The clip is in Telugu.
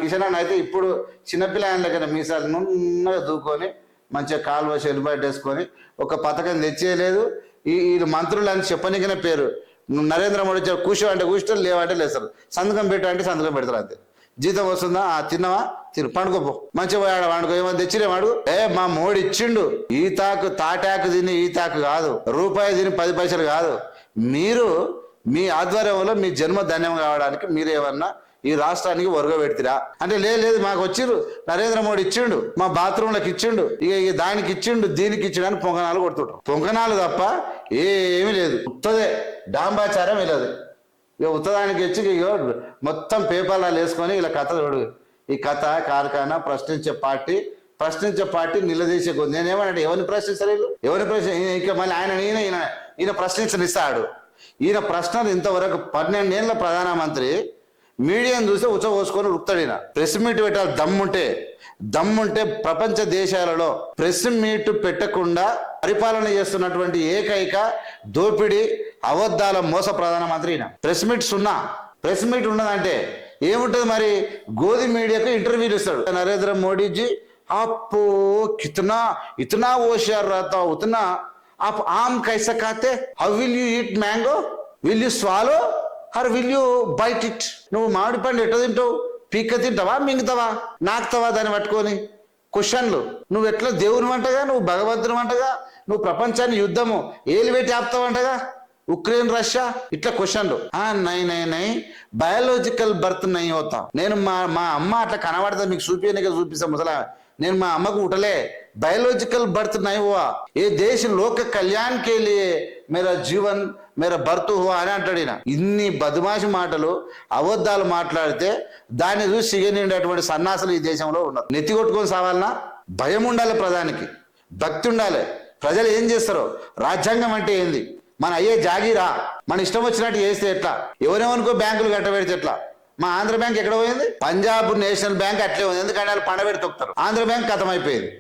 కిషన్ అన్న అయితే ఇప్పుడు చిన్నపిల్లల దగ్గర మీసాలు నున్నగా దూకొని మంచిగా కాలువ చెల్లుబాటు వేసుకొని ఒక పథకం తెచ్చేయలేదు. ఈ మంత్రులు అని చెప్పనికనే పేరు. నరేంద్ర మోడీ కూర్చో అంటే కూర్చోరు, లేవంటే లేస్తారు, సంతకం పెట్టు అంటే సంతకం పెడతారు. అంతే. జీతం వస్తుందా, తిన్నావా, తిను, పండుకోపో, మంచిగా పోయాడు వాడుకో, ఏమో తెచ్చిరేవాడు. మా మోడీ ఇచ్చిండు. ఈ తాకు తాటాకు తిని ఈ తాకు కాదు, రూపాయి తిని 10 పైసలు కాదు. మీరు మీ ఆధ్వర్యంలో మీ జన్మ ధన్యం కావడానికి మీరేమన్నా ఈ రాష్ట్రానికి ఒరగ పెడతారా అంటే, లేదు మాకు వచ్చిర్రు, నరేంద్ర మోడీ ఇచ్చిండు, మా బాత్రూంలకు ఇచ్చిండు, ఇక దానికి ఇచ్చిండు, దీనికి ఇచ్చిండు అని పొంగనాలు కొడుతుంటారు. పొంగనాలు తప్ప ఏమీ లేదు. ఉత్తదే డాంబాచారం వెళ్ళదు. ఇక ఉత్తదానికి వచ్చి ఇక మొత్తం పేపర్లు వేసుకొని ఇలా కథ చూడు. ఈ కథ కార్ఖానా ప్రశ్నించే పార్టీ నిలదీసే కొద్ది. నేనేమన్నా ఎవరిని ప్రశ్నిస్తారు వీళ్ళు? ఎవరిని ప్రశ్న? ఇక మళ్ళీ ఈయన ప్రశ్నించనిస్తాడు. ఈయన ప్రశ్నలు ఇంతవరకు 12 ఏళ్ళ ప్రధానమంత్రి మీడియాను చూస్తే ఉచ్చబోసుకొని ఉరుకుతాడు. ప్రెస్ మీట్ పెట్టాలి దమ్ముంటే ప్రపంచ దేశాలలో ప్రెస్ మీట్ పెట్టకుండా పరిపాలన చేస్తున్నటువంటి ఏకైక దోపిడీ అబద్ధాల మోస ప్రధానమంత్రి ఈయన. ప్రెస్ మీట్ ఉన్నదంటే ఏముంటది మరి? గోధి మీడియాకు ఇంటర్వ్యూలు ఇస్తాడు నరేంద్ర మోడీజీ. అప్పో ఇతనా హోషియార్ रहता उतना आप आम कैसे खाते? how will you eat mango? will you swallow or will you bite it? నువ్వు మామిడి పండు ఎట్లా తింటావు? పీక్క తింటావా, మింగుతావా, నాకుతావా? దాన్ని పట్టుకొని క్వశ్చన్లు. నువ్వు ఎట్లా దేవుని వంటగా, నువ్వు భగవంతుని వంటగా, నువ్వు ప్రపంచాన్ని యుద్ధము ఏలివేటి ఆపుతావంటగా, ఉక్రెయిన్ రష్యా, ఇట్లా క్వశ్చన్లు. నై బయాలజికల్ బర్త్ నై హోతా. నేను మా అమ్మ అట్లా కనబడతా మీకు చూపిస్తా ముసలా. నేను మా అమ్మకు ఉటలే బయాలజికల్ బర్త్ నై హువా. ఏ దేశ లోక కళ్యాణ్ కే లియే మేరా జీవన్ మేరా బర్త్ హువా అని అంటాడు ఈయన. ఇన్ని బదమాషి మాటలు అబద్ధాలు మాట్లాడితే దాన్ని చూసి సిగనిండేటువంటి సన్నాసులు ఈ దేశంలో ఉన్నారు. నెత్తి కొట్టుకొని సావాలన్నా? భయం ఉండాలి, ప్రధానికి భక్తి ఉండాలి. ప్రజలు ఏం చేస్తారో, రాజ్యాంగం అంటే ఏంది, మన అయ్యే జాగీరా, మన ఇష్టం వచ్చినట్టు చేస్తే ఎట్లా, ఎవరెవరికో బ్యాంకులు కట్టబెడితే ఎట్లా? మా ఆంధ్ర బ్యాంక్ ఎక్కడ పోయింది? పంజాబ్ నేషనల్ బ్యాంక్ అట్లే ఉంది. ఎందుకంటే వాళ్ళు పండబెడి తొక్కుతారు. ఆంధ్ర బ్యాంక్ ఖతం అయిపోయింది.